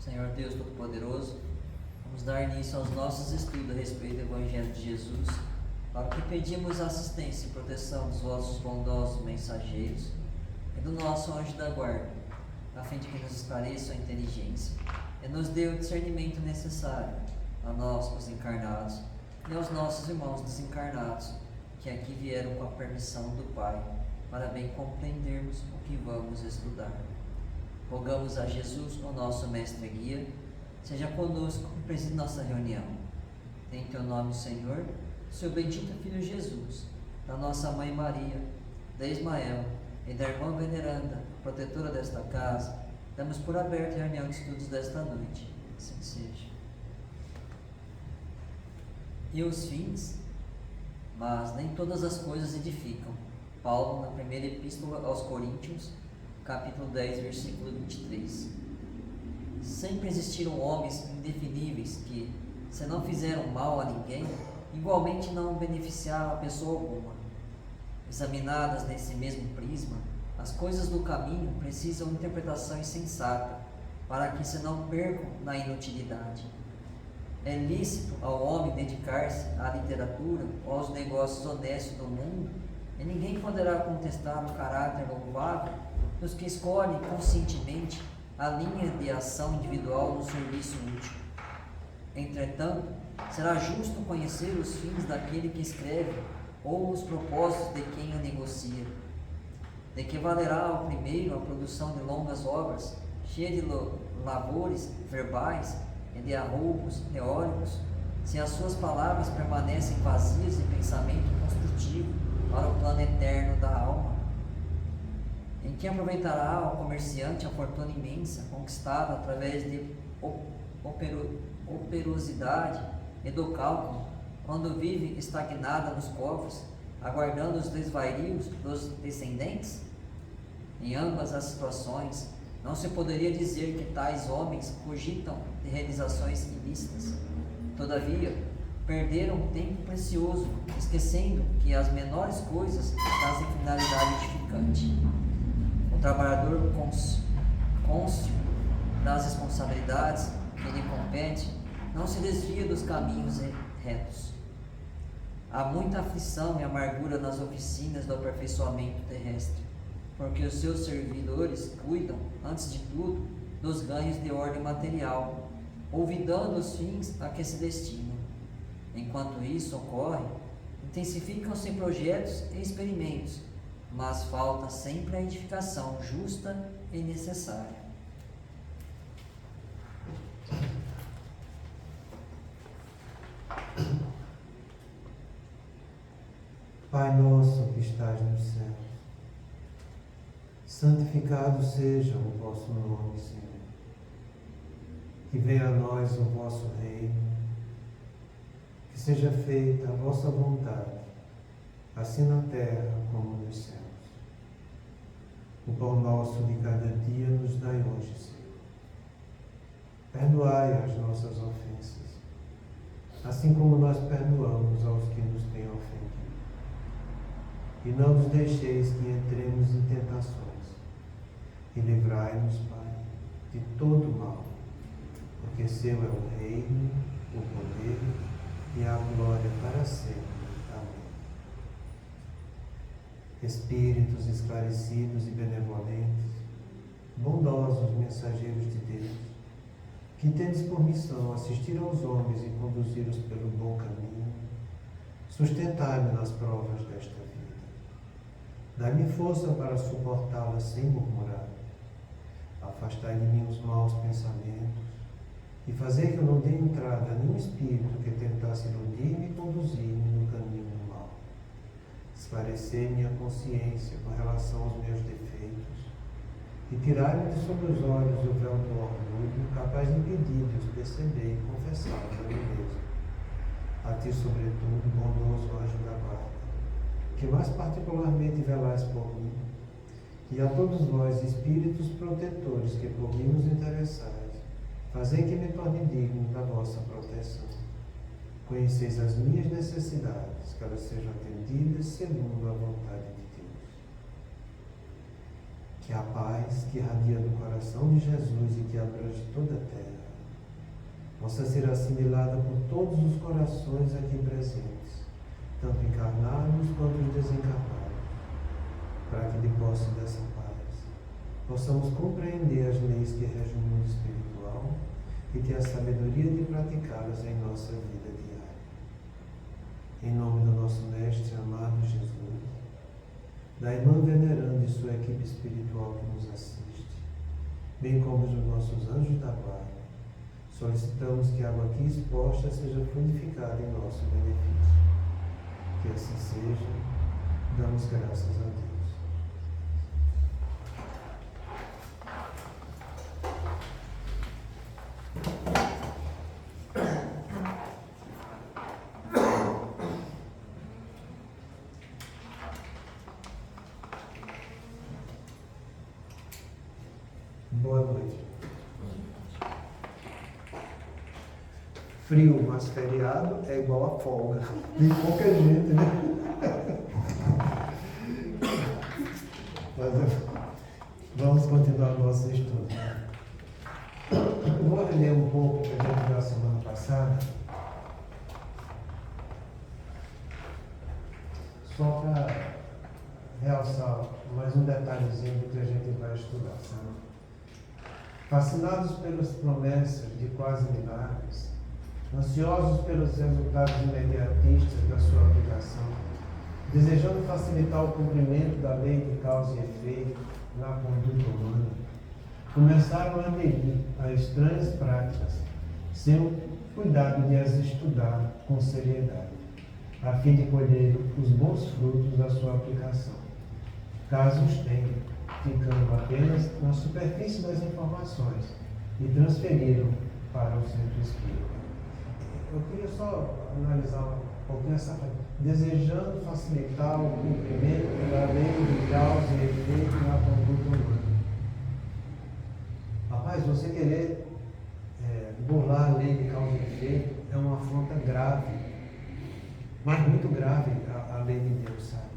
Senhor Deus Todo-Poderoso, vamos dar início aos nossos estudos a respeito do Evangelho de Jesus, para o que pedimos a assistência e proteção dos vossos bondosos mensageiros e do nosso anjo da guarda, a fim de que nos esclareça a inteligência e nos dê o discernimento necessário a nós, os encarnados, e aos nossos irmãos desencarnados, que aqui vieram com a permissão do Pai, para bem compreendermos o que vamos estudar. Rogamos a Jesus, o nosso mestre e guia, seja conosco e preside nossa reunião. Em teu nome, Senhor, seu bendito Filho Jesus, da nossa Mãe Maria, da Ismael e da irmã veneranda, protetora desta casa, damos por aberta a reunião de estudos desta noite. Assim seja. E os fins? Mas nem todas as coisas edificam. Paulo, na primeira epístola aos Coríntios, capítulo 10, versículo 23. Sempre existiram homens indefiníveis que, se não fizeram mal a ninguém, igualmente não beneficiaram a pessoa alguma. Examinadas nesse mesmo prisma, as coisas do caminho precisam interpretação insensata, para que se não percam na inutilidade. É lícito ao homem dedicar-se à literatura ou aos negócios honestos do mundo, e ninguém poderá contestar o caráter louvável dos que escolhem conscientemente a linha de ação individual no serviço útil. Entretanto, será justo conhecer os fins daquele que escreve ou os propósitos de quem o negocia. De que valerá ao primeiro a produção de longas obras, cheias de lavores verbais e de arroubos teóricos, se as suas palavras permanecem vazias de pensamento construtivo para o plano eterno da alma? Em que aproveitará o comerciante a fortuna imensa conquistada através de operosidade e do cálculo, quando vive estagnada nos cofres, aguardando os desvarios dos descendentes? Em ambas as situações, não se poderia dizer que tais homens cogitam de realizações ilícitas. Todavia, perderam tempo precioso, esquecendo que as menores coisas trazem finalidade edificante. O trabalhador cônscio das responsabilidades que lhe compete não se desvia dos caminhos retos. Há muita aflição e amargura nas oficinas do aperfeiçoamento terrestre, porque os seus servidores cuidam, antes de tudo, dos ganhos de ordem material, olvidando os fins a que se destinam. Enquanto isso ocorre, intensificam-se projetos e experimentos, mas falta sempre a edificação justa e necessária. Pai nosso que estás nos céus, santificado seja o vosso nome, Senhor. Que venha a nós o vosso reino, que seja feita a vossa vontade, assim na terra como nos céus. O pão nosso de cada dia nos dai hoje, Senhor. Perdoai as nossas ofensas, assim como nós perdoamos aos que nos têm ofendido. E não nos deixeis que entremos em tentações, e livrai-nos, Pai, de todo mal, porque seu é o reino, o poder e a glória para sempre. Amém. Espíritos esclarecidos e benevolentes, bondosos mensageiros de Deus, que tendes por missão assistir aos homens e conduzi-los pelo bom caminho, sustentai-me nas provas desta vida. Dai-me força para suportá-las sem murmurar. Afastai de mim os maus pensamentos e fazei que eu não dê entrada a nenhum espírito que tentasse iludir-me e conduzir-me no caminho do mal. Esclarecei minha consciência com relação aos meus defeitos e tirai-me de sobre os olhos o véu do orgulho, capaz de impedir de os perceber e confessá-los a mim mesmo. A ti, sobretudo, bondoso anjo da guarda, que mais particularmente velais por mim, e a todos vós, espíritos protetores que por mim nos interessais, fazei que me torne digno da vossa proteção. Conheceis as minhas necessidades, que elas sejam atendidas segundo a vontade de Deus. que a paz que irradia do coração de Jesus e que abrange toda a terra possa ser assimilada por todos os corações aqui presentes, tanto encarnados quanto os desencarnados, para que de posse dessa paz possamos compreender as leis que regem o mundo espiritual e ter a sabedoria de praticá-las em nossa vida diária. Em nome do nosso Mestre amado Jesus, da irmã veneranda e sua equipe espiritual que nos assiste, bem como dos nossos anjos da guarda, solicitamos que a água aqui exposta seja fluidificada em nosso benefício. Que assim seja, damos graças a Deus. Boa noite. Frio, mas feriado é igual a folga. Tem pouca gente, né? Mas vamos continuar o nosso estudo. Eu vou ler um pouco que a gente viu a semana passada, só para realçar mais um detalhezinho do que a gente vai estudar, sabe? Fascinados pelas promessas de quase milagres, ansiosos pelos resultados imediatistas da sua aplicação, desejando facilitar o cumprimento da lei de causa e efeito na conduta humana, começaram a aderir a estranhas práticas, sem o cuidado de as estudar com seriedade, a fim de colher os bons frutos da sua aplicação. Caso os tenham, ficando apenas na superfície das informações e transferiram para o centro espírita. Eu queria só analisar um pouquinho essa frase. Desejando facilitar o cumprimento da lei de causa e efeito na conduta humana. Rapaz, você querer burlar a lei de causa e efeito é uma afronta grave, mas muito grave a lei de Deus, sabe?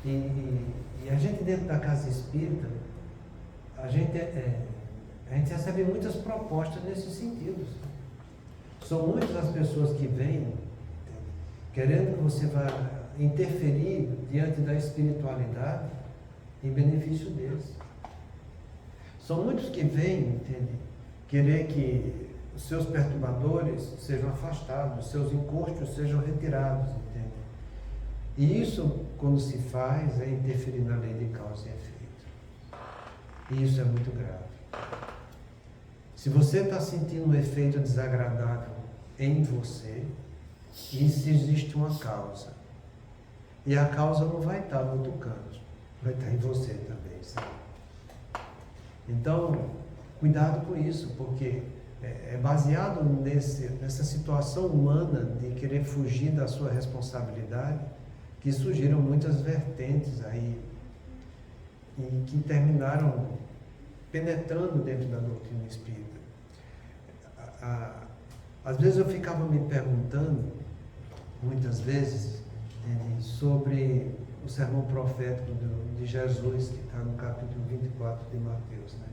E a gente dentro da casa espírita, a gente recebe muitas propostas nesse sentido. São muitas as pessoas que vêm querendo que você vá interferir diante da espiritualidade em benefício deles. São muitos que vêm, entende, querer que os seus perturbadores sejam afastados, os seus encostos sejam retirados, entende? E isso, quando se faz, é interferir na lei de causa e efeito. E isso é muito grave. Se você está sentindo um efeito desagradável em você, isso existe uma causa. E a causa não vai estar no outro canto, vai estar em você também, sabe? Então, cuidado com isso, porque é baseado nessa situação humana de querer fugir da sua responsabilidade que surgiram muitas vertentes aí e que terminaram penetrando dentro da doutrina espírita. Às vezes eu ficava me perguntando, muitas vezes, sobre o sermão profético de Jesus, que está no capítulo 24 de Mateus, né?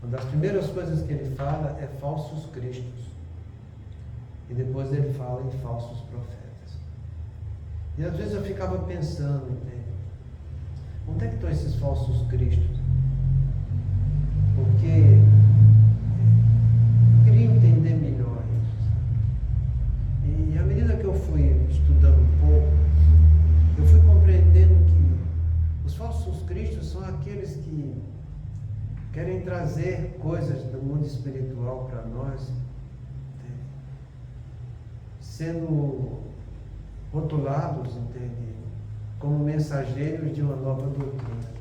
Uma das primeiras coisas que ele fala é falsos cristos. E depois ele fala em falsos profetas. E às vezes eu ficava pensando, entende? Onde é que estão esses falsos cristos? Porque eu queria entender melhor isso. E à medida que eu fui estudando um pouco, eu fui compreendendo que os falsos cristos são aqueles que querem trazer coisas do mundo espiritual para nós, entende? Sendo rotulados, entende? Como mensageiros de uma nova doutrina.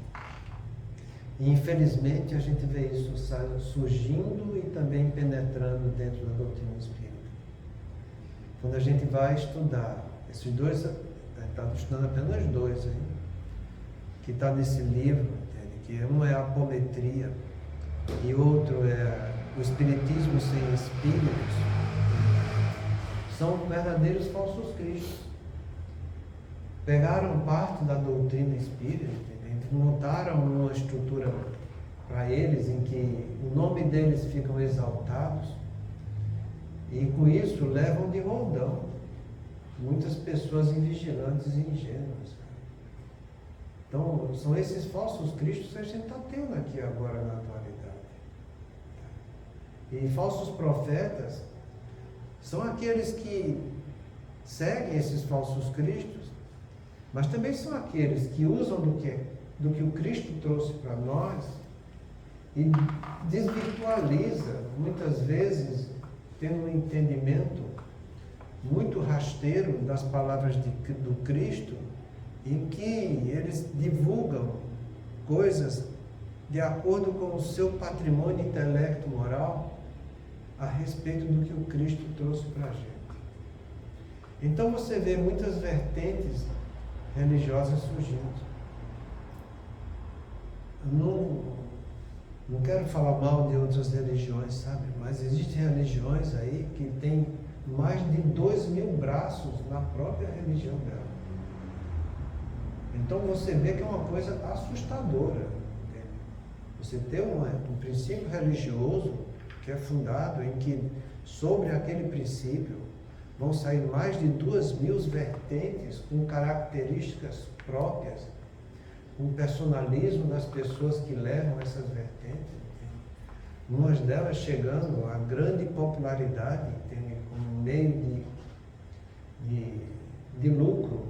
E infelizmente a gente vê isso surgindo e também penetrando dentro da doutrina espírita. Quando a gente vai estudar esses dois, está estudando apenas dois aí, que está nesse livro, entende? Que um é a apometria e outro é o espiritismo sem espíritos, são verdadeiros falsos cristos. Pegaram parte da doutrina espírita, entende? montaram uma estrutura para eles em que o nome deles ficam exaltados e com isso levam de roldão muitas pessoas invigilantes e ingênuas. Então, são esses falsos cristos que a gente está tendo aqui agora na atualidade. E falsos profetas são aqueles que seguem esses falsos cristos, mas também são aqueles que usam do que o Cristo trouxe para nós e desvirtualiza, muitas vezes, tendo um entendimento muito rasteiro das palavras do Cristo, em que eles divulgam coisas de acordo com o seu patrimônio intelecto moral a respeito do que o Cristo trouxe para a gente. Então você vê muitas vertentes religiosas surgindo. Não quero falar mal de outras religiões, sabe? Mas existem religiões aí que têm mais de 2.000 braços na própria religião dela. Então você vê que é uma coisa assustadora. Entende? Você tem um princípio religioso que é fundado em que sobre aquele princípio vão sair mais de 2.000 vertentes com características próprias, com o personalismo das pessoas que levam essas vertentes. Umas delas chegando a grande popularidade, entende? Como meio de lucro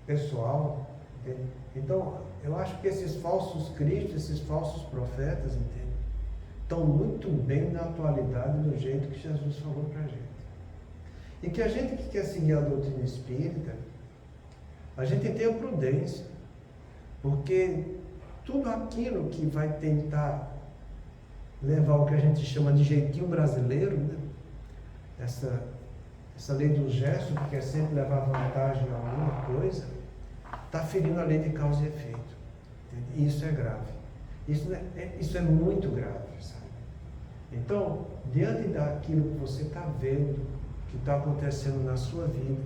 pessoal. Entende? Então, eu acho que esses falsos cristos, esses falsos profetas, entende? Estão muito bem na atualidade do jeito que Jesus falou para a gente. E que a gente que quer seguir a doutrina espírita, a gente tenha prudência, porque tudo aquilo que vai tentar levar o que a gente chama de jeitinho brasileiro, né? Essa lei do gesto, que quer sempre levar vantagem a alguma coisa, está ferindo a lei de causa e efeito. Entende? E isso é grave. Isso é muito grave, sabe? Então, diante daquilo que você está vendo, que está acontecendo na sua vida,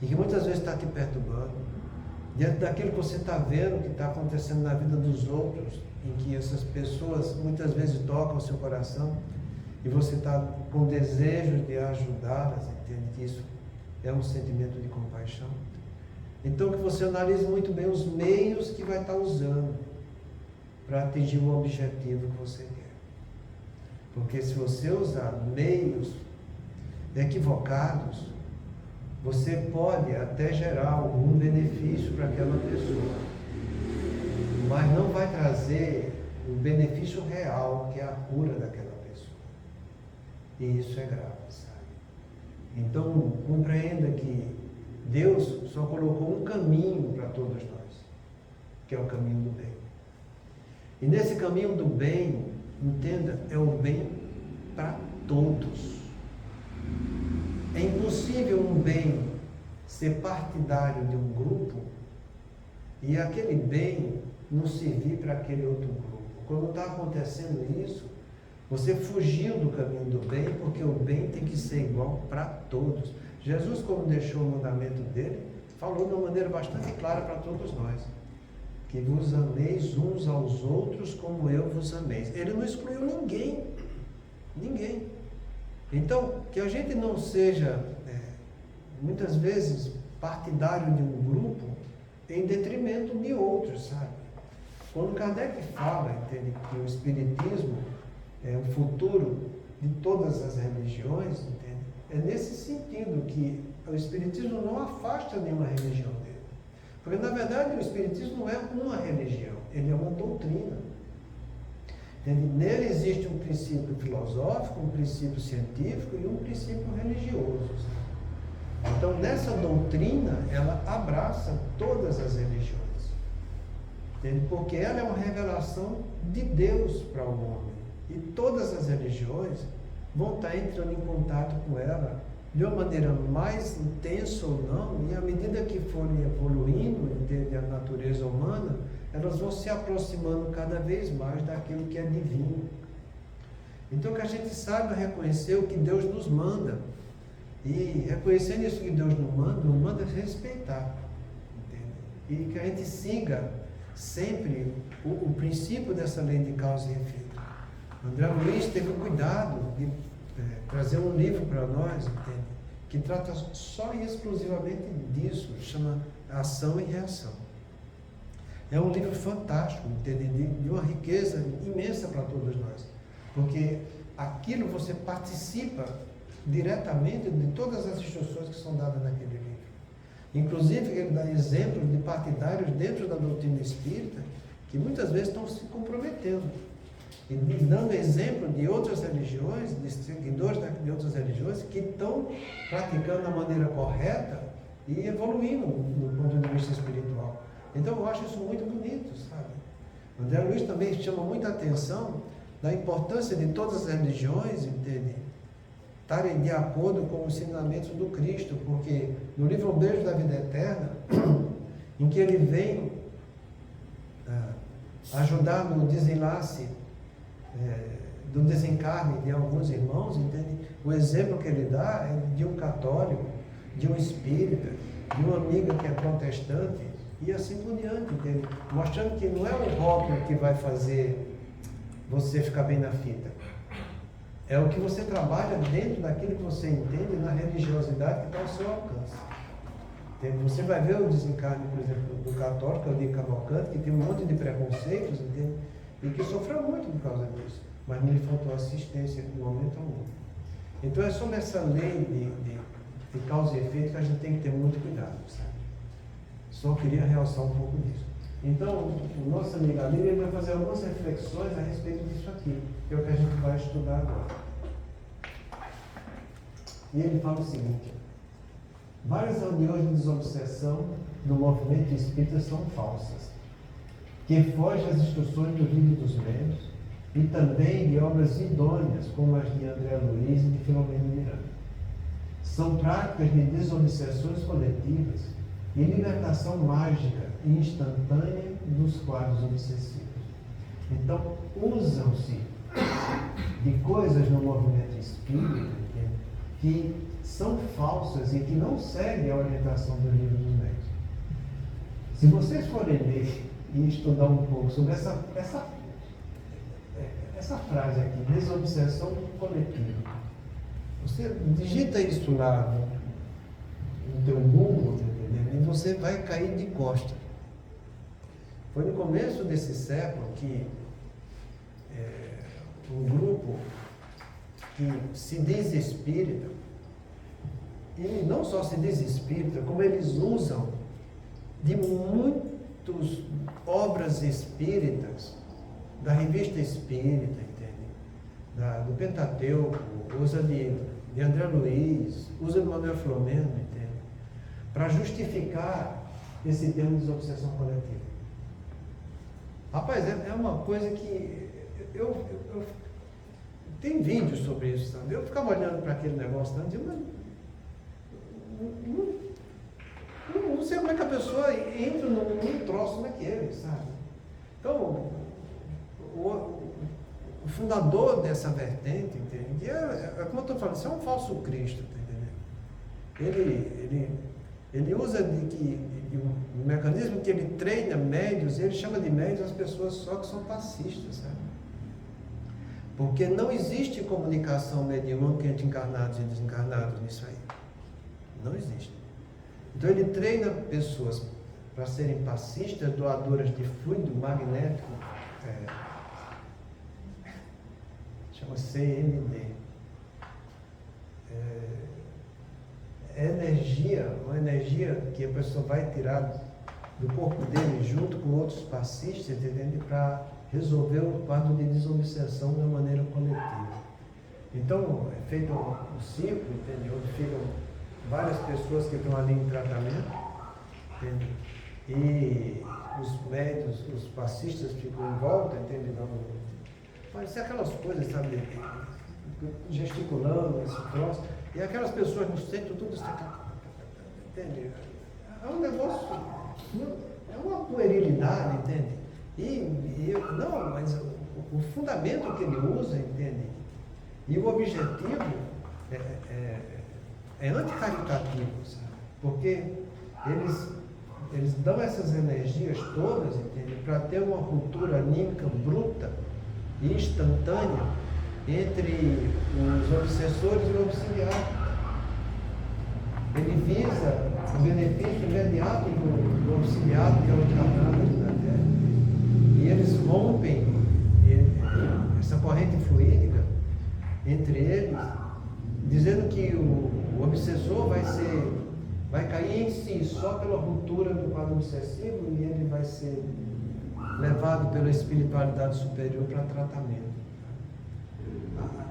e que muitas vezes está te perturbando, diante daquilo que você está vendo que está acontecendo na vida dos outros, em que essas pessoas muitas vezes tocam o seu coração, e você está com desejo de ajudá-las, entende que isso é um sentimento de compaixão. Então que você analise muito bem os meios que vai estar usando para atingir o objetivo que você quer. Porque se você usar meios equivocados, você pode até gerar algum benefício para aquela pessoa, mas não vai trazer o benefício real, que é a cura daquela pessoa. E isso é grave, sabe? Então, compreenda que Deus só colocou um caminho para todos nós, que é o caminho do bem. E nesse caminho do bem, entenda, é o bem para todos. É impossível um bem ser partidário de um grupo e aquele bem não servir para aquele outro grupo. Quando está acontecendo isso, você fugiu do caminho do bem, porque o bem tem que ser igual para todos. Jesus, quando deixou o mandamento dele, falou de uma maneira bastante clara para todos nós, que vos ameis uns aos outros como eu vos amei. Ele não excluiu ninguém. Então, que a gente não seja, muitas vezes, partidário de um grupo em detrimento de outros, sabe? Quando Kardec fala, entende, que o Espiritismo é o futuro de todas as religiões, entende? É nesse sentido que o Espiritismo não afasta nenhuma religião dele. Porque, na verdade, o Espiritismo não é uma religião, ele é uma doutrina. Entende? Nele existe um princípio filosófico, um princípio científico e um princípio religioso. Sabe? Então, nessa doutrina, ela abraça todas as religiões. Entende? Porque ela é uma revelação de Deus para o homem. E todas as religiões vão estar entrando em contato com ela de uma maneira mais intensa ou não, e à medida que forem evoluindo entende, a natureza humana, elas vão se aproximando cada vez mais daquilo que é divino. Então que a gente saiba reconhecer o que Deus nos manda. E reconhecendo isso que Deus nos manda respeitar. Entende? E que a gente siga sempre o princípio dessa lei de causa e efeito. André Luiz teve o cuidado de trazer um livro para nós, entende? Que trata só e exclusivamente disso, chama Ação e Reação. É um livro fantástico, entende? De uma riqueza imensa para todos nós, porque aquilo você participa diretamente de todas as instruções que são dadas naquele livro. Inclusive, ele dá exemplos de partidários dentro da doutrina espírita que muitas vezes estão se comprometendo e dando exemplo de outras religiões, de seguidores de outras religiões que estão praticando da maneira correta e evoluindo do ponto de vista espiritual. Então eu acho isso muito bonito, sabe? André Luiz também chama muita atenção da importância de todas as religiões, entende? Estarem de acordo com os ensinamentos do Cristo, porque no livro O Beijo da Vida Eterna, em que ele vem ajudar no desenlace do desencarne de alguns irmãos, entende? O exemplo que ele dá é de um católico, de um espírita, de uma amiga que é protestante, e assim por diante, entende? Mostrando que não é o rótulo que vai fazer você ficar bem na fita. É o que você trabalha dentro daquilo que você entende na religiosidade que está ao seu alcance. Entende? Você vai ver o desencarne, por exemplo, do católico, de Cavalcante, que tem um monte de preconceitos, entende? E que sofreu muito por causa disso, mas não lhe faltou assistência em momento algum. Então é sobre essa lei de causa e efeito que a gente tem que ter muito cuidado, sabe? Só queria realçar um pouco disso. Então, o nosso amigo ali, ele vai fazer algumas reflexões a respeito disso aqui, que é o que a gente vai estudar agora. E ele fala o seguinte: várias reuniões de desobsessão do movimento espírita são falsas, que fogem às instruções do livro dos médiuns e também de obras idôneas, como as de André Luiz e de Filomeno Miranda. São práticas de desobsessões coletivas e libertação mágica e instantânea dos quadros obsessivos. Então, usam-se de coisas no movimento espírita que são falsas e que não seguem a orientação do livro dos médiuns. Se vocês forem ler e estudar um pouco sobre essa frase aqui, desobsessão coletiva, você digita isso lá no teu Google, e você vai cair de costa. Foi no começo desse século que um grupo que se diz espírita, e não só se diz espírita, como eles usam de muitas obras espíritas, da revista espírita, entende? Do Pentateuco, usa de André Luiz, usa de Manuel Filomeno, entende? Para justificar esse termo de desobsessão coletiva. Rapaz, é uma coisa que eu tem vídeos sobre isso, sabe? Eu ficava olhando para aquele negócio e dizia, mas não sei como é que a pessoa entra num troço daquele, sabe? Então, o fundador dessa vertente, entende? É como eu estou falando, isso é um falso Cristo, tá entendendo? Ele usa de um mecanismo que ele treina médios, ele chama de médios as pessoas só que são passistas, sabe? Porque não existe comunicação mediúnica entre encarnados e desencarnados nisso aí. Não existe. Então ele treina pessoas para serem passistas, doadoras de fluido magnético, chama CMD. É uma energia que a pessoa vai tirar do corpo dele junto com outros passistas, entendeu? Para resolver o quadro de desobsessão de uma maneira coletiva. Então, é feito um círculo, entendeu? Onde ficam várias pessoas que estão ali em tratamento, entendeu? E os médios, os passistas ficam em volta, entendeu? Parece aquelas coisas, sabe? Gesticulando, esse troço. E aquelas pessoas no centro, tudo está. Entende? É um negócio. É uma puerilidade, entende? Não, mas o fundamento que ele usa, entende? E o objetivo é anticaritativo, sabe? Porque eles eles dão essas energias todas, entende? Para ter uma ruptura anímica bruta e instantânea entre os obsessores e o obsidiado. Ele visa o benefício imediato do obsidiado, que é o encarnado aqui na Terra. E eles rompem essa corrente fluídica entre eles, dizendo que o obsessor vai cair em si só pela ruptura do quadro obsessivo e ele vai ser levado pela espiritualidade superior para tratamento.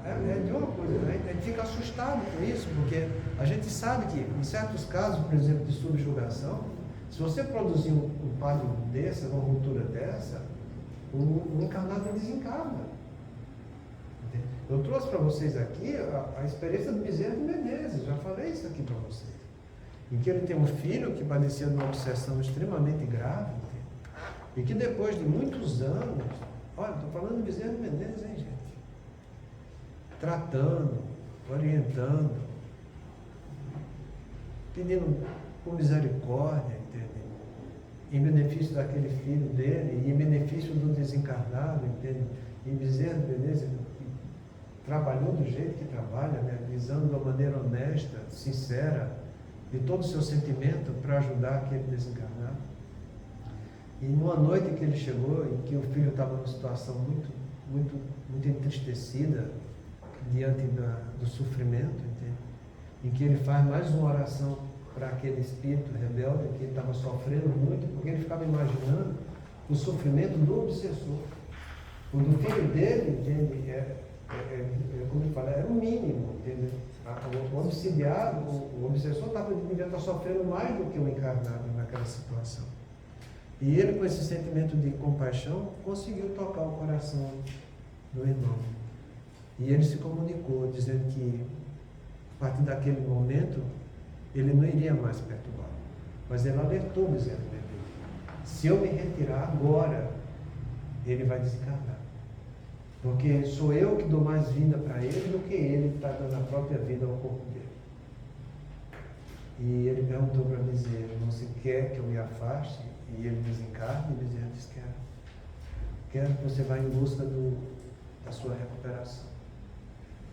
É de uma coisa, a gente fica assustado com isso, porque a gente sabe que, em certos casos, por exemplo, de subjugação, se você produzir um quadro desse, uma ruptura dessa, o encarnado desencarna. Eu trouxe para vocês aqui a experiência do Bezerra de Menezes, já falei isso aqui para vocês. Em que ele tem um filho que padecia de uma obsessão extremamente grave, e que depois de muitos anos, olha, estou falando de Bezerra de Menezes, hein, gente? Tratando, orientando, pedindo por misericórdia, entende? Em benefício daquele filho dele e em benefício do desencarnado, entende? E Bezerra de Menezes trabalhou do jeito que trabalha, né? Visando de uma maneira honesta, sincera, de todo o seu sentimento para ajudar aquele desencarnado. E numa noite que ele chegou, em que o filho estava numa situação muito entristecida, diante do sofrimento, entende? Em que ele faz mais uma oração para aquele espírito rebelde que estava sofrendo muito, porque ele ficava imaginando o sofrimento do obsessor. O do filho dele, entende? Como ele fala, era o mínimo, entende? O obsidiado, o obsessor devia estar sofrendo mais do que o encarnado naquela situação. E ele, com esse sentimento de compaixão, conseguiu tocar o coração do irmão. E ele se comunicou, dizendo que, a partir daquele momento, ele não iria mais perturbá-lo. Mas ele alertou Bezerra de Menezes: se eu me retirar agora, ele vai desencarnar. Porque sou eu que dou mais vida para ele do que ele que está dando a própria vida ao corpo dele. E ele perguntou para Bezerra: você quer que eu me afaste e ele desencarne? E Bezerra disse: quero que você vá em busca da sua recuperação.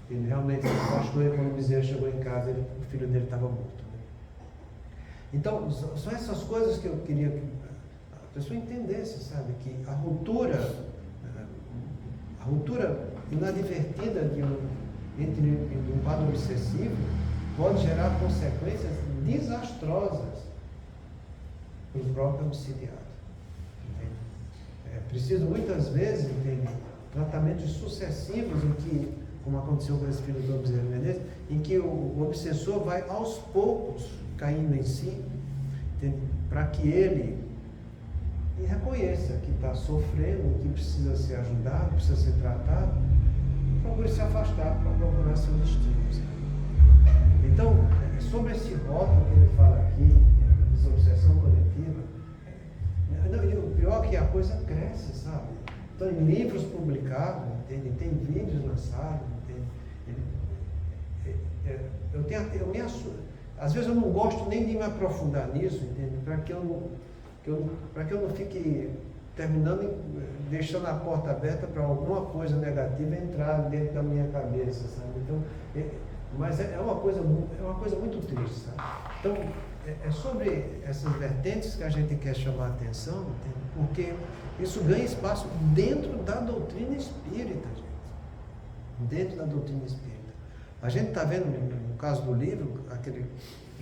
Ele realmente se afastou e quando Bezerra chegou em casa, o filho dele estava morto. Né? Então, são essas coisas que eu queria que a pessoa entendesse, sabe? Que a ruptura inadvertida entre um quadro obsessivo pode gerar consequências desastrosas para o próprio obsidiado. É preciso muitas vezes, entende, tratamentos sucessivos em que, como aconteceu com esse filho do Bezerra de Menezes, em que o obsessor vai aos poucos caindo em si, para que ele reconheça que está sofrendo, que precisa ser ajudado, precisa ser tratado, e procure se afastar para procurar seu destino. Então, sobre esse rótulo que ele fala aqui, desobsessão coletiva, e o pior é que a coisa cresce, sabe? Então, em livros publicados, entende? Tem vídeos lançados, às vezes eu não gosto nem de me aprofundar nisso, entende? Para que eu não fique terminando, deixando a porta aberta para alguma coisa negativa entrar dentro da minha cabeça, sabe? Então, mas é uma coisa muito triste, sabe? Então, é sobre essas vertentes que a gente quer chamar a atenção, entende? Porque isso ganha espaço dentro da doutrina espírita, gente. Dentro da doutrina espírita. A gente está vendo, no caso do livro,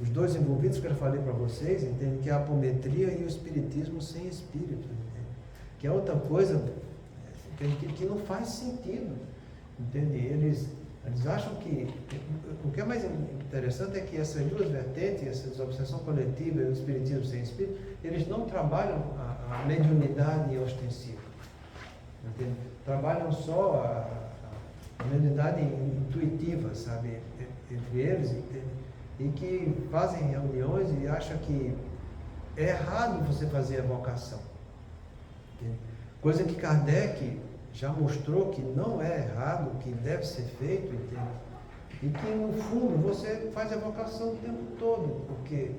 os dois envolvidos que eu falei para vocês, entende? Que é a apometria e o espiritismo sem espírito, entende? Que é outra coisa que não faz sentido, entende? Eles acham que... O que é mais interessante é que essas duas vertentes, essa desobsessão coletiva e o espiritismo sem espírito, eles não trabalham a mediunidade ostensiva, entende? Trabalham só a mediunidade intuitiva, sabe? Entre eles, entende? E que fazem reuniões e acham que é errado você fazer a vocação, entende? Coisa que Kardec já mostrou que não é errado, que deve ser feito, entende? E que no fundo você faz a vocação o tempo todo, porque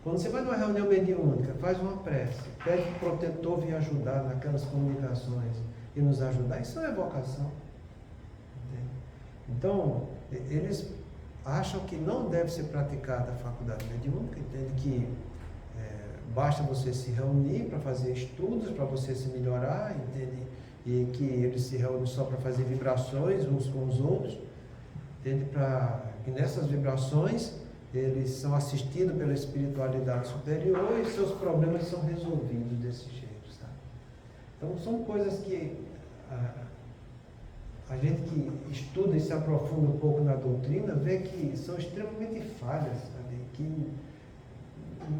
Quando você vai numa reunião mediúnica, faz uma prece, pede para o protetor vir ajudar naquelas comunicações e nos ajudar, isso é evocação. Entende? Então, eles acham que não deve ser praticada a faculdade mediúnica, entende que basta você se reunir para fazer estudos, para você se melhorar, entende? E que eles se reúnem só para fazer vibrações uns com os outros, entende? E nessas vibrações eles são assistidos pela espiritualidade superior e seus problemas são resolvidos desse jeito, sabe? Então são coisas que a gente que estuda e se aprofunda um pouco na doutrina vê que são extremamente falhas, sabe? Que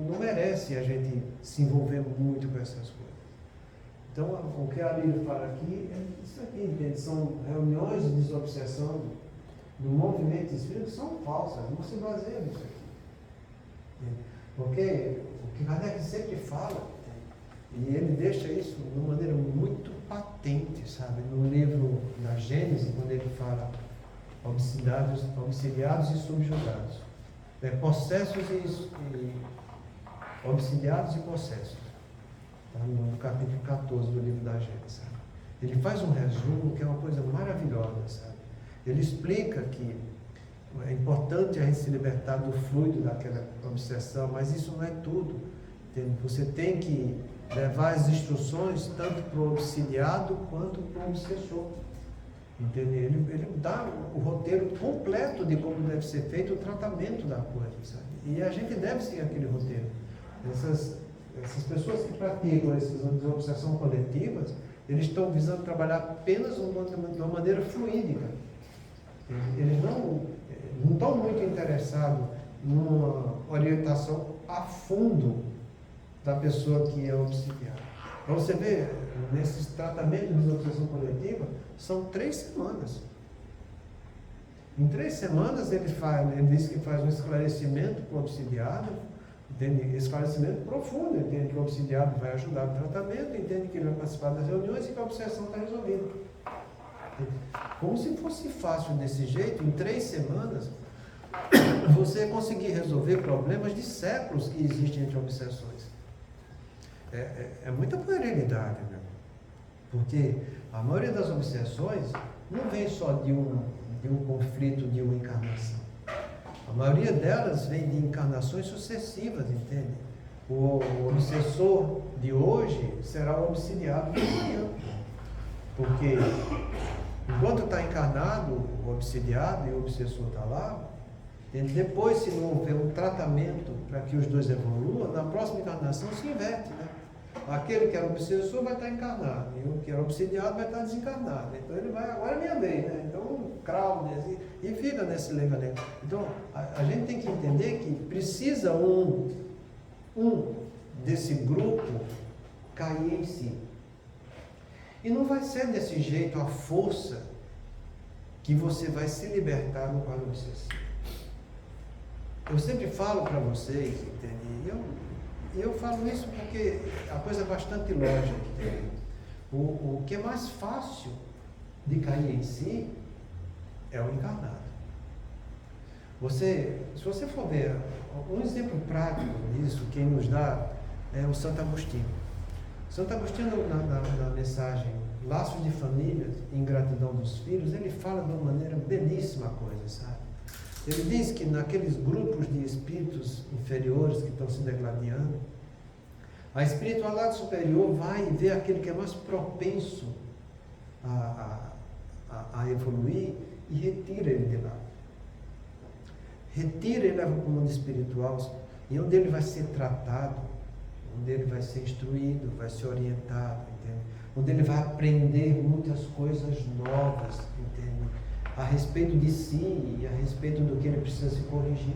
não merece a gente se envolver muito com essas coisas. Então, o que a Lília fala aqui é isso aqui, entende? São reuniões de desobsessão do movimento espírita que são falsas, não se baseia nisso aqui. Entende? Porque o que Kardec sempre fala, entende? E ele deixa isso de uma maneira muito patente, sabe? No livro da Gênese, quando ele fala obsidiados e subjugados. Possessos e obsidiados e possessos. Tá? No capítulo 14 do livro da Gênesis. Sabe? Ele faz um resumo que é uma coisa maravilhosa, sabe? Ele explica que é importante a gente se libertar do fluido daquela obsessão, mas isso não é tudo. Entende? Você tem que levar as instruções tanto para o obsidiado quanto para o obsessor. Entende? Ele dá o roteiro completo de como deve ser feito o tratamento da coisa, sabe? E a gente deve seguir aquele roteiro. Essas pessoas que praticam essas obsessões coletivas, eles estão visando trabalhar apenas de uma maneira fluídica. Eles não estão muito interessados numa orientação a fundo da pessoa que é obsidiada. Para você ver, nesses tratamentos de obsessão coletiva, são 3 semanas. Em 3 semanas ele diz que faz um esclarecimento para o obsidiado, entende? Esclarecimento profundo, entende que o obsidiado vai ajudar no tratamento, entende que ele vai participar das reuniões e que a obsessão está resolvida. Como se fosse fácil desse jeito, em 3 semanas, você conseguir resolver problemas de séculos que existem entre obsessões. É muita puerilidade, né? Porque a maioria das obsessões não vem só de um conflito, de uma encarnação. A maioria delas vem de encarnações sucessivas, entende? O obsessor de hoje será o obsidiado de amanhã. Porque enquanto está encarnado o obsidiado e o obsessor está lá, depois, se não houver um tratamento para que os dois evoluam, na próxima encarnação se inverte, né? Aquele que era obsessor vai estar encarnado, e o que era obsidiado vai estar desencarnado. Então ele vai, agora é minha vez, né? Então, cravo, né? E fica nesse lenga-lenga. Então, a gente tem que entender que precisa um desse grupo cair em si. E não vai ser desse jeito, a força, que você vai se libertar no quadro obsessivo. Eu sempre falo para vocês, entende? Eu falo isso porque a coisa é bastante lógica. Entende? O que é mais fácil de cair em si é o encarnado. Se você for ver um exemplo prático disso, quem nos dá é o Santo Agostinho. Santo Agostinho, na mensagem Laços de Família e Ingratidão dos Filhos, ele fala de uma maneira belíssima a coisa, sabe? Ele diz que naqueles grupos de espíritos inferiores que estão se degladiando, a espiritualidade superior vai ver aquele que é mais propenso a evoluir e retira ele de lá. Retira e leva para o mundo espiritual, e onde ele vai ser tratado, onde ele vai ser instruído, vai ser orientado, entende? Onde ele vai aprender muitas coisas novas, entende? A respeito de si e a respeito do que ele precisa se corrigir.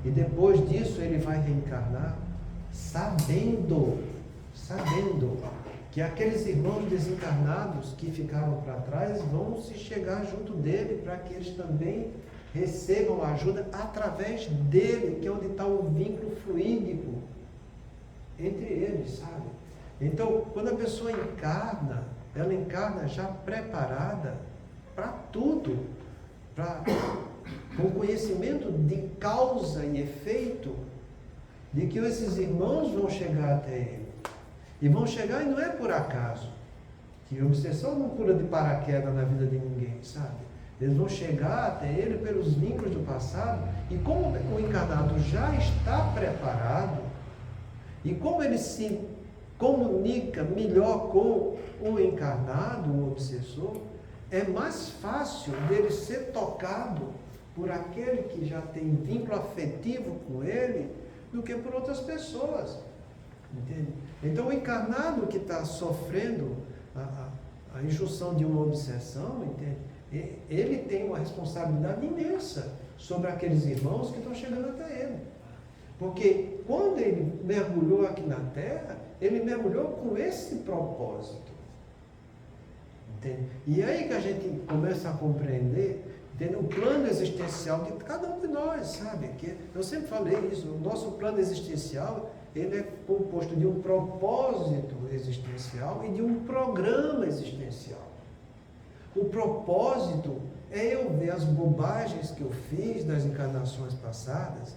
E depois disso ele vai reencarnar sabendo que aqueles irmãos desencarnados que ficaram para trás vão se chegar junto dele para que eles também recebam ajuda através dele, que é onde está o vínculo fluídico entre eles, sabe? Então, quando a pessoa encarna, ela encarna já preparada para tudo, com conhecimento de causa e efeito, de que esses irmãos vão chegar até ele. E vão chegar e não é por acaso. Que a obsessão não pula de paraquedas na vida de ninguém, sabe? Eles vão chegar até ele pelos vínculos do passado, e como o encarnado já está preparado, e como ele se comunica melhor com o encarnado, o obsessor, é mais fácil dele ser tocado por aquele que já tem vínculo afetivo com ele do que por outras pessoas. Entende? Então o encarnado que está sofrendo a injunção de uma obsessão, entende? Ele tem uma responsabilidade imensa sobre aqueles irmãos que estão chegando até ele. Porque quando ele mergulhou aqui na Terra, ele mergulhou com esse propósito. Entende? E aí que a gente começa a compreender, entende, o plano existencial de cada um de nós, sabe? Que eu sempre falei isso, o nosso plano existencial, ele é composto de um propósito existencial e de um programa existencial. O propósito é eu ver as bobagens que eu fiz nas encarnações passadas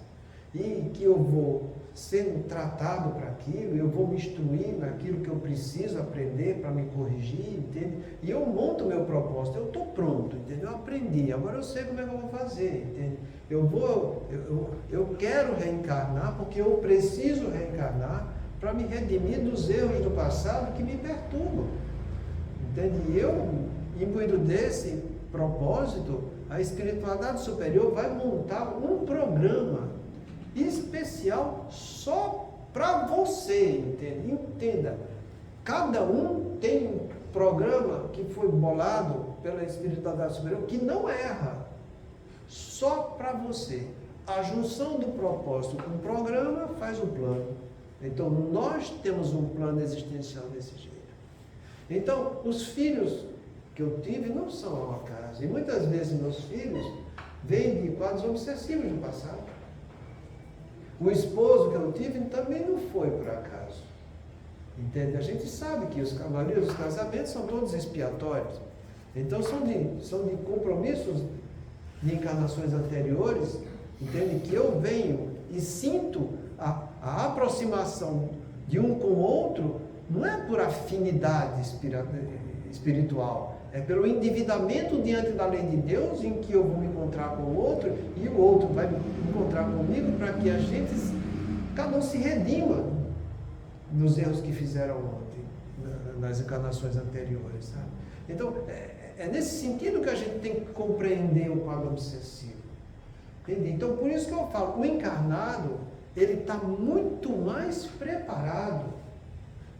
e que eu vou sendo tratado para aquilo, eu vou me instruir naquilo que eu preciso aprender para me corrigir, entende? E eu monto o meu propósito, eu estou pronto, entende? Eu aprendi, agora eu sei como é que eu vou fazer, entende? Eu quero reencarnar porque eu preciso reencarnar para me redimir dos erros do passado que me perturbam, entende? E eu, imbuído desse propósito, a espiritualidade superior vai montar um programa especial só para você, entende? Entenda, cada um tem um programa que foi bolado pela espiritualidade superior que não erra, só para você. A junção do propósito com o programa faz o plano. Então nós temos um plano existencial desse jeito. Então os filhos que eu tive não são ao acaso, e muitas vezes meus filhos vêm de quadros obsessivos do passado. O esposo que eu tive também não foi por acaso. Entende? A gente sabe que a maioria dos casamentos são todos expiatórios. Então são de compromissos de encarnações anteriores, entende? Que eu venho e sinto a aproximação de um com o outro, não é por afinidade espiritual, é pelo endividamento diante da lei de Deus, em que eu vou me encontrar com o outro e o outro vai me encontrar comigo, para que a gente, cada um se redima dos erros que fizeram ontem, nas encarnações anteriores, sabe? Então, é nesse sentido que a gente tem que compreender o quadro obsessivo. Entende? Então, por isso que eu falo, o encarnado, ele está muito mais preparado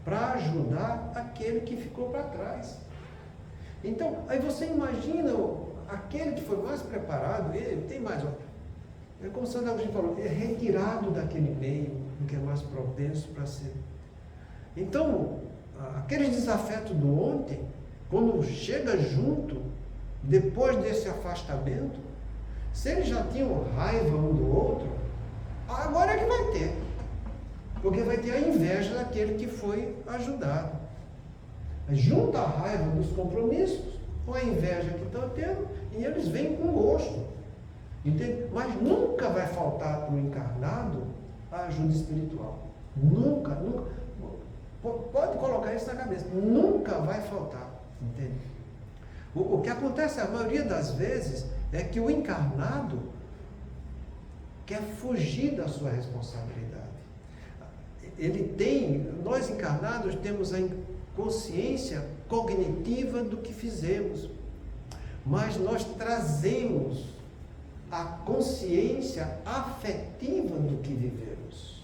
para ajudar aquele que ficou para trás. Então, aí você imagina aquele que foi mais preparado, ele tem mais, é como o Santo Agostinho falou, é retirado daquele meio, que é mais propenso para ser. Então, aqueles desafetos do ontem, quando chega junto, depois desse afastamento, se eles já tinham raiva um do outro, agora é que vai ter. Porque vai ter a inveja daquele que foi ajudado. Junta a raiva dos compromissos com a inveja que estão tendo e eles vêm com gosto. Entende? Mas nunca vai faltar para o encarnado a ajuda espiritual. Nunca, nunca. Pode colocar isso na cabeça. Nunca vai faltar. Entende? O que acontece a maioria das vezes é que o encarnado quer fugir da sua responsabilidade. Nós encarnados temos a consciência cognitiva do que fizemos, mas nós trazemos a consciência afetiva do que vivemos.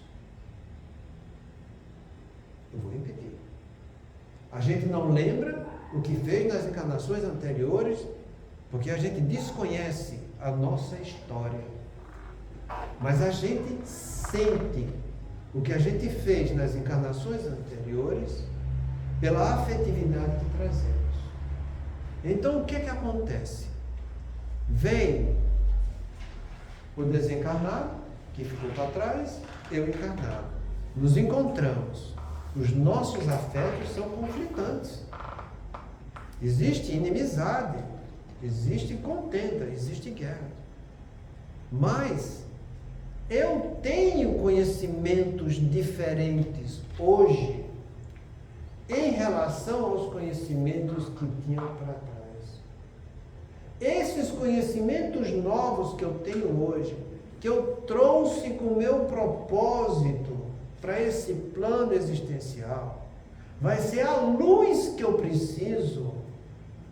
Eu vou repetir. A gente não lembra o que fez nas encarnações anteriores, porque a gente desconhece a nossa história. Mas a gente sente o que a gente fez nas encarnações anteriores pela afetividade que trazemos. Então, o que acontece? Vem o desencarnado, que ficou para trás, eu encarnado. Nos encontramos. Os nossos afetos são conflitantes. Existe inimizade, existe contenda, existe guerra. Mas eu tenho conhecimentos diferentes hoje em relação aos conhecimentos que tinha para trás. Esses conhecimentos novos que eu tenho hoje, que eu trouxe com o meu propósito para esse plano existencial, vai ser a luz que eu preciso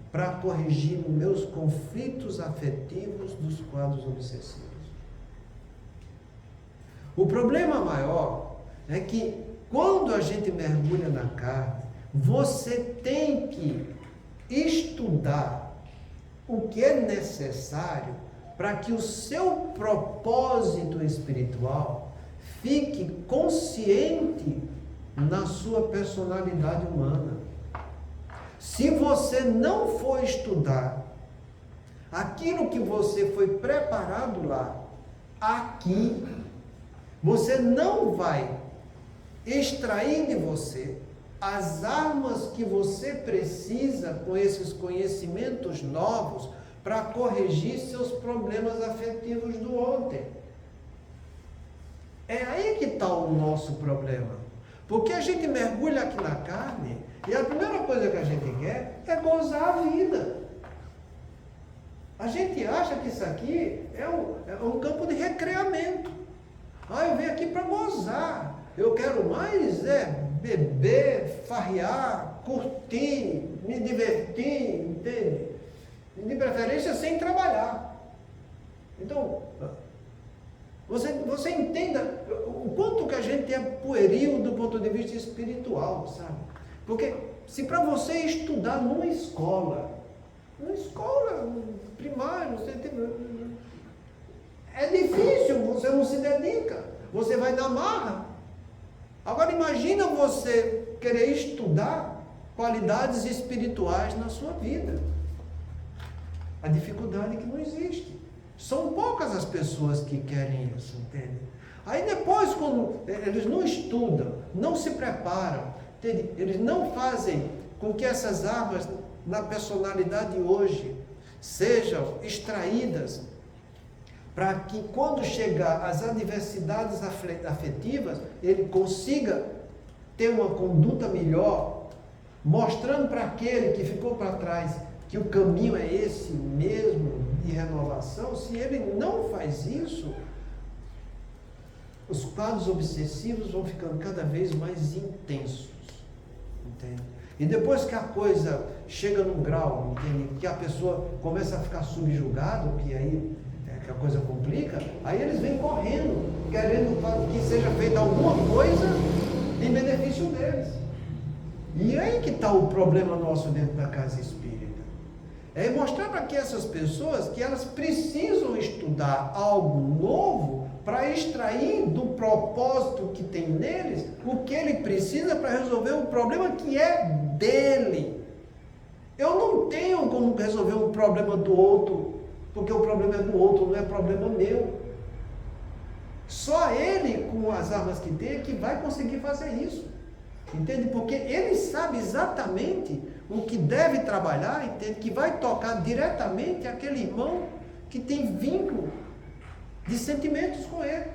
para corrigir meus conflitos afetivos dos quadros obsessivos. O problema maior é que quando a gente mergulha na carne, você tem que estudar o que é necessário para que o seu propósito espiritual fique consciente na sua personalidade humana. Se você não for estudar aquilo que você foi preparado lá, aqui, você não vai extrair de você as armas que você precisa com esses conhecimentos novos para corrigir seus problemas afetivos do ontem. É aí que está o nosso problema. Porque a gente mergulha aqui na carne e a primeira coisa que a gente quer é gozar a vida. A gente acha que isso aqui é um campo de recreamento. Eu venho aqui para gozar. Eu quero mais beber, farrear, curtir, me divertir, entende? De preferência sem trabalhar. Então, você entenda o quanto que a gente é pueril do ponto de vista espiritual, sabe? Porque se para você estudar numa escola primária, é difícil, você não se dedica, você vai na marra. Agora imagina você querer estudar qualidades espirituais na sua vida. A dificuldade é que não existe. São poucas as pessoas que querem isso, entende? Aí depois, quando eles não estudam, não se preparam, entende? Eles não fazem com que essas armas na personalidade hoje sejam extraídas para que quando chegar às adversidades afetivas, ele consiga ter uma conduta melhor, mostrando para aquele que ficou para trás que o caminho é esse mesmo de renovação. Se ele não faz isso, os quadros obsessivos vão ficando cada vez mais intensos, entende? E depois que a coisa chega num grau, entende? Que a pessoa começa a ficar subjugada, que aí que a coisa complica, aí eles vêm correndo, querendo que seja feita alguma coisa em benefício deles. E aí que está o problema nosso dentro da casa espírita. É mostrar para que essas pessoas que elas precisam estudar algo novo para extrair do propósito que tem neles o que ele precisa para resolver o problema que é dele. Eu não tenho como resolver um problema do outro, porque o problema é do outro, não é problema meu. Só ele, com as armas que tem, que vai conseguir fazer isso. Entende? Porque ele sabe exatamente o que deve trabalhar, entende? Que vai tocar diretamente aquele irmão que tem vínculo de sentimentos com ele.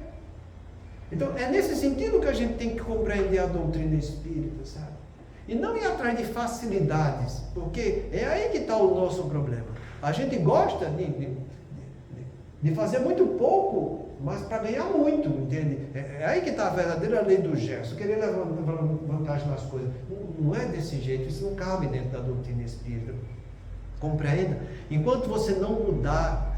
Então, é nesse sentido que a gente tem que compreender a doutrina espírita, sabe? E não ir atrás de facilidades, porque é aí que está o nosso problema. A gente gosta de fazer muito pouco, mas para ganhar muito, entende? É aí que está a verdadeira lei do gesto, querer levar vantagem nas coisas. Não é desse jeito, isso não cabe dentro da doutrina espírita. Compreenda? Enquanto você não mudar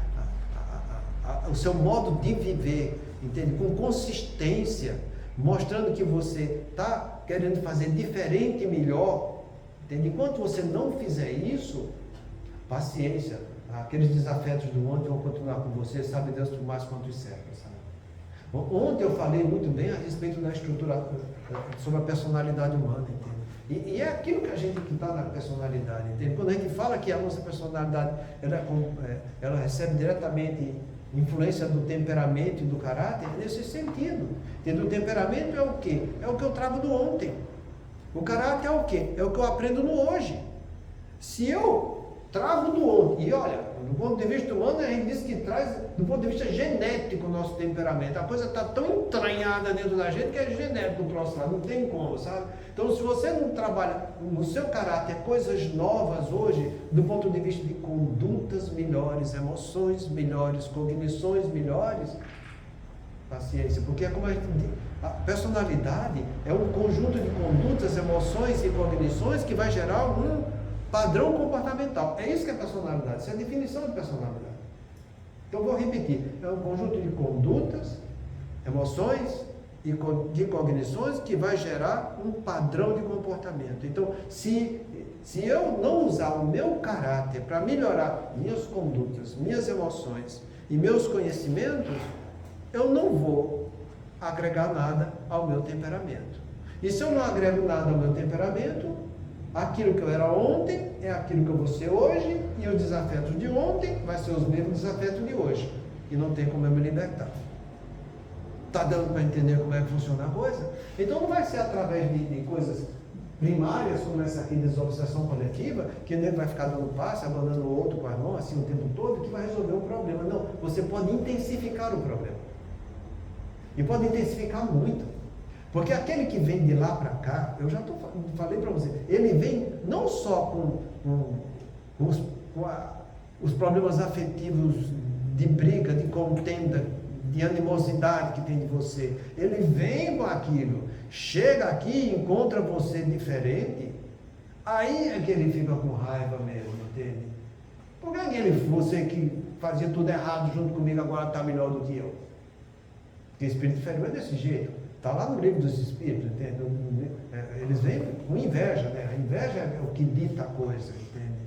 o seu modo de viver, entende? Com consistência, mostrando que você está querendo fazer diferente e melhor, entende? Enquanto você não fizer isso, paciência, aqueles desafetos do ontem vão continuar com você, sabe Deus por mais quanto serve, sabe? Ontem eu falei muito bem a respeito da estrutura, sobre a personalidade humana, entende? E é aquilo que a gente que está na personalidade, entende? Quando a gente fala que a nossa personalidade, ela recebe diretamente influência do temperamento e do caráter, é nesse sentido. Entende? O temperamento é o quê? É o que eu trago do ontem. O caráter é o quê? É o que eu aprendo no hoje. Se eu trago do ontem. E olha, do ponto de vista humano, a gente diz que traz, do ponto de vista genético, o nosso temperamento. A coisa está tão entranhada dentro da gente que é genético do próximo lado, não tem como, sabe? Então, se você não trabalha no seu caráter coisas novas hoje, do ponto de vista de condutas melhores, emoções melhores, cognições melhores, paciência, porque é como a personalidade é um conjunto de condutas, emoções e cognições que vai gerar um padrão comportamental. É isso que é personalidade, isso é a definição de personalidade. Então, vou repetir, é um conjunto de condutas, emoções e de cognições que vai gerar um padrão de comportamento. Então, se eu não usar o meu caráter para melhorar minhas condutas, minhas emoções e meus conhecimentos, eu não vou agregar nada ao meu temperamento. E se eu não agrego nada ao meu temperamento, aquilo que eu era ontem é aquilo que eu vou ser hoje, e os desafetos de ontem vai ser os mesmos desafetos de hoje. E não tem como eu me libertar. Está dando para entender como é que funciona a coisa? Então não vai ser através de coisas primárias, como essa aqui de desobsessão coletiva, que o nego vai ficar dando passe, abandonando o outro com as mãos assim o tempo todo, que vai resolver o problema. Não, você pode intensificar o problema. E pode intensificar muito. Porque aquele que vem de lá para cá, eu já falei para você, ele vem não só com os problemas afetivos de briga, de contenda, de animosidade que tem de você. Ele vem com aquilo, chega aqui e encontra você diferente, aí é que ele fica com raiva mesmo, entende? Por que você que fazia tudo errado junto comigo agora está melhor do que eu? Porque o espírito inferior é desse jeito. Está lá no livro dos espíritos, entende? Eles vêm com inveja, né? A inveja é o que dita a coisa, entende?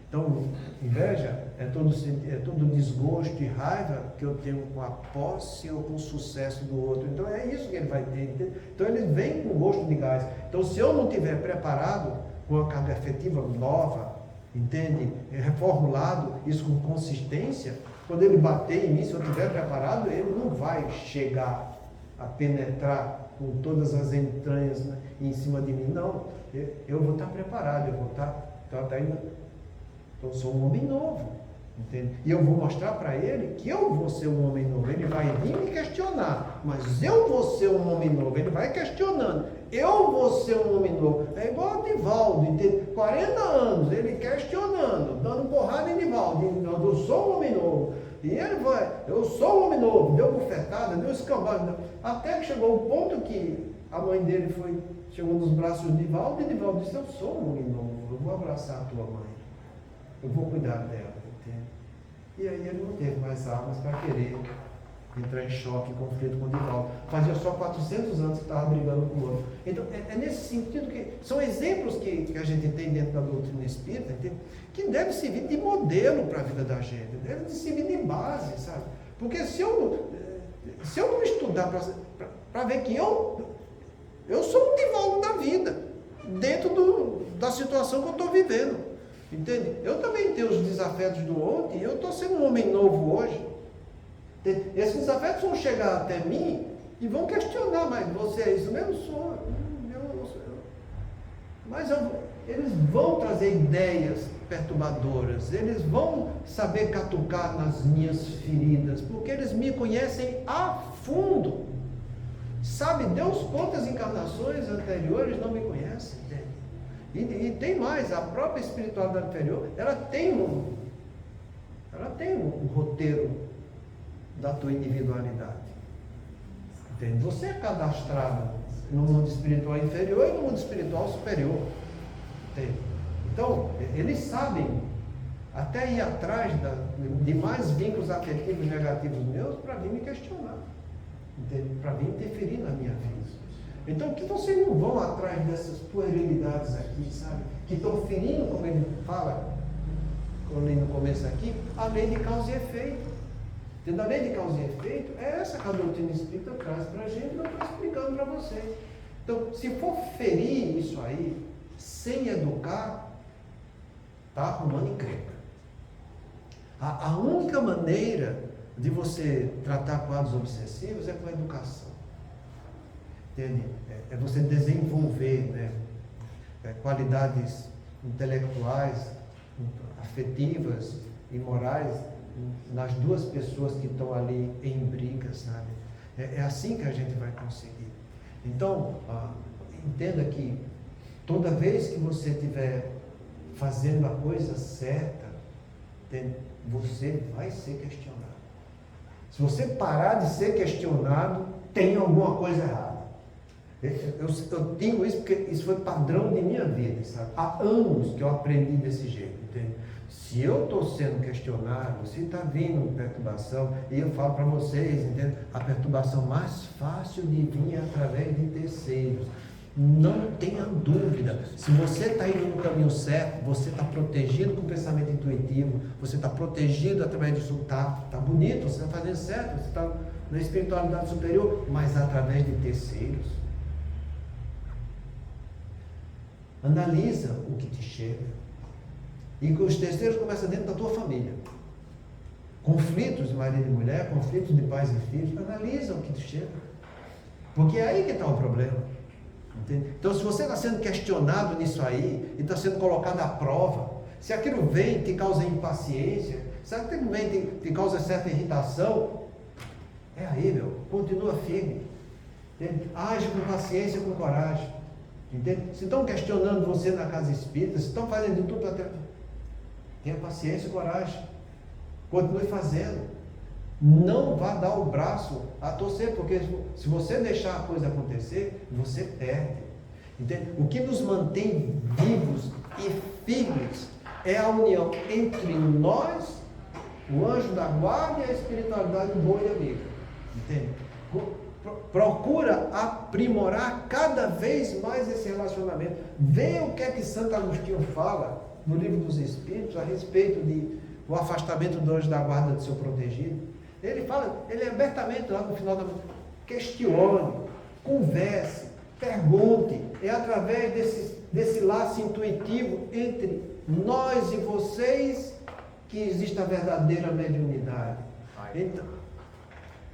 Então, inveja é todo desgosto e raiva que eu tenho com a posse ou com o sucesso do outro. Então, é isso que ele vai ter, entende? Então, ele vem com gosto de gás. Então, se eu não estiver preparado com a carga afetiva nova, entende? Reformulado, isso com consistência, quando ele bater em mim, se eu estiver preparado, ele não vai chegar a penetrar com todas as entranhas, né, em cima de mim. Não, eu vou estar preparado, eu vou estar indo. Então, eu sou um homem novo, entende? E eu vou mostrar para ele que eu vou ser um homem novo. Ele vai vir me questionar, mas eu vou ser um homem novo. Ele vai questionando, eu vou ser um homem novo. É igual a Divaldo, entende? 40 anos, ele questionando, dando porrada em Divaldo. Eu sou um homem novo. E ele vai, eu sou um homem novo, deu bufetada, deu escambau. Até que chegou o ponto que a mãe dele chegou nos braços de Divaldo, e Divaldo disse, eu sou um homem novo, eu vou abraçar a tua mãe, eu vou cuidar dela, entende? E aí ele não teve mais armas para querer entrar em choque, em conflito com Divaldo. Fazia só 400 anos que estava brigando com o outro. Então, é nesse sentido que são exemplos que a gente tem dentro da doutrina espírita, entende? Que deve servir de modelo para a vida da gente, deve servir de base, sabe? Porque se eu não estudar para ver que eu sou um Divaldo da vida, dentro da situação que eu estou vivendo, entende? Eu também tenho os desafetos do ontem, eu estou sendo um homem novo hoje. Esses desafetos vão chegar até mim e vão questionar, mas você é isso mesmo? Sou. Mas eles vão trazer ideias perturbadoras, eles vão saber catucar nas minhas feridas, porque eles me conhecem a fundo. Sabe, Deus, quantas encarnações anteriores não me conhecem, entende? E tem mais, a própria espiritualidade inferior, ela tem um roteiro da tua individualidade. Entende? Você é cadastrado no mundo espiritual inferior e no mundo espiritual superior. Entende? Então, eles sabem até ir atrás de mais vínculos afetivos negativos meus para vir me questionar. Entende? Para vir interferir na minha vida. Então, que vocês não vão atrás dessas puerilidades aqui, sabe? Que estão ferindo, como ele fala, como no começo aqui, a lei de causa e efeito. A lei de causa e efeito é essa que a doutrina espírita traz para a gente, e eu estou explicando para vocês. Então, se for ferir isso aí, sem educar, está arrumando encrenca. A única maneira de você tratar quadros obsessivos é com a educação. Entende? É você desenvolver, né, qualidades intelectuais, afetivas e morais nas duas pessoas que estão ali em briga, sabe? É assim que a gente vai conseguir. Então, entenda que toda vez que você estiver fazendo a coisa certa, você vai ser questionado. Se você parar de ser questionado, tem alguma coisa errada. Eu digo isso porque isso foi padrão de minha vida, sabe? Há anos que eu aprendi desse jeito, entende? Se eu estou sendo questionado, se está vindo perturbação, e eu falo para vocês, entende? A perturbação mais fácil de vir é através de terceiros. Não tenha dúvida, se você está indo no caminho certo, você está protegido com o pensamento intuitivo, você está protegido através disso, está bonito, você está fazendo certo, você está na espiritualidade superior, mas através de terceiros. Analisa o que te chega. E que os terceiros começam dentro da tua família. Conflitos de marido e mulher, conflitos de pais e filhos, analisa o que te chega. Porque é aí que está o problema. Entende? Então, se você está sendo questionado nisso aí, e está sendo colocado à prova, se aquilo vem e te causa impaciência, se aquilo vem e te causa certa irritação, é aí, meu, continua firme. Entende? Age com paciência e com coragem. Entende? Se estão questionando você na casa espírita, se estão fazendo de tudo para ter... Tenha paciência e coragem. Continue fazendo. Não vá dar o braço a torcer, porque se você deixar a coisa acontecer, você perde. Entende? O que nos mantém vivos e firmes é a união entre nós, o anjo da guarda e a espiritualidade boa e amiga. Entende? Procura aprimorar cada vez mais esse relacionamento. Vê o que é que Santo Agostinho fala no Livro dos Espíritos a respeito do afastamento do anjo da guarda do seu protegido. Ele fala, ele abertamente lá no final da questione, converse, pergunte. É através desse laço intuitivo entre nós e vocês que existe a verdadeira mediunidade.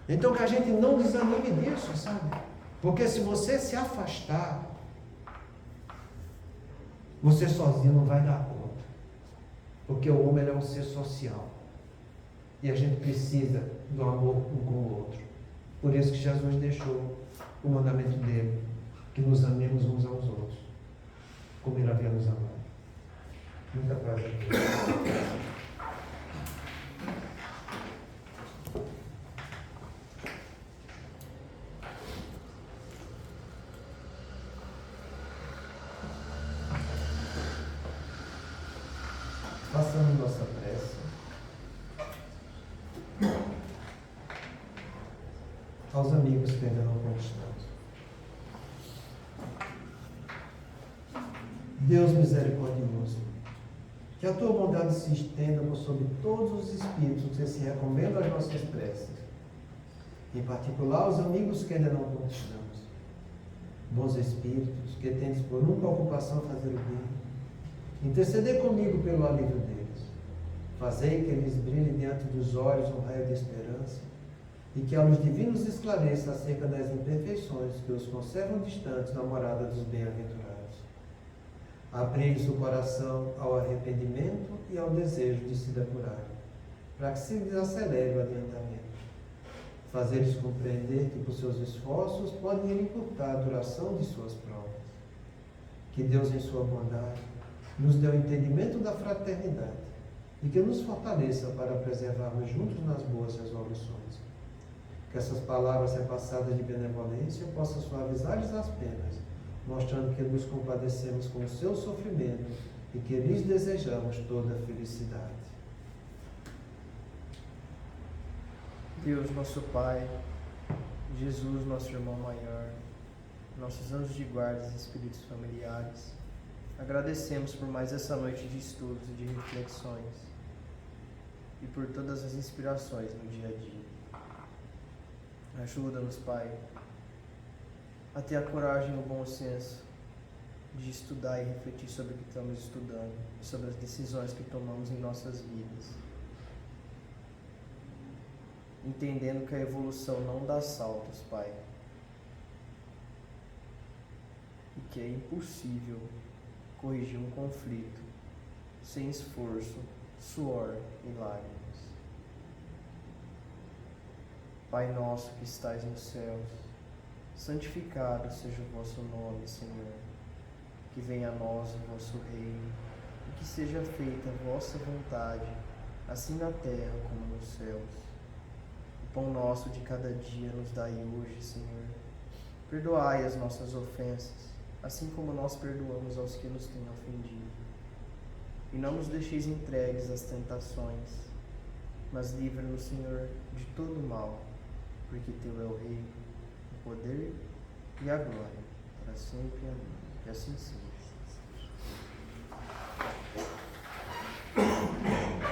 Então que a gente não desanime disso, sabe? Porque se você se afastar, você sozinho não vai dar conta. Porque o homem é um ser social. E a gente precisa do amor um com o outro. Por isso que Jesus deixou o mandamento dele, que nos amemos uns aos outros, como ele havia nos amado. Muita paz a Deus. Façamos nossa prece. Aos amigos que ainda não conquistamos. Deus misericordioso, que a tua bondade se estenda por sobre todos os espíritos que se recomendam às nossas preces, em particular aos amigos que ainda não conquistamos. Bons espíritos, que tendes por única ocupação fazer o bem, interceder comigo pelo alívio deles. Fazei que eles brilhem diante dos olhos um raio de esperança, e que a luz divina os esclareça acerca das imperfeições que os conservam distantes da morada dos bem-aventurados. Abri-lhes o coração ao arrependimento e ao desejo de se depurarem, para que se desacelere o adiantamento. Fazer-lhes compreender que por seus esforços podem encurtar a duração de suas provas. Que Deus, em sua bondade, nos dê o entendimento da fraternidade e que nos fortaleça para preservarmos juntos nas boas resoluções. Que essas palavras repassadas de benevolência possam suavizar-lhes as penas, mostrando que nos compadecemos com o seu sofrimento e que lhes desejamos toda a felicidade. Deus, nosso Pai, Jesus, nosso irmão maior, nossos anjos de guarda e espíritos familiares, agradecemos por mais essa noite de estudos e de reflexões e por todas as inspirações no dia a dia. Ajuda-nos, Pai, a ter a coragem e o bom senso de estudar e refletir sobre o que estamos estudando e sobre as decisões que tomamos em nossas vidas. Entendendo que a evolução não dá saltos, Pai, e que é impossível corrigir um conflito sem esforço, suor e lágrimas. Pai nosso que estais nos céus, santificado seja o vosso nome, Senhor. Que venha a nós o vosso reino, e que seja feita a vossa vontade, assim na terra como nos céus. O pão nosso de cada dia nos dai hoje, Senhor. Perdoai as nossas ofensas, assim como nós perdoamos aos que nos têm ofendido. E não nos deixeis entregues às tentações, mas livra-nos, Senhor, de todo mal, porque Teu é o reino, o poder e a glória, para sempre. Amém. Que assim seja.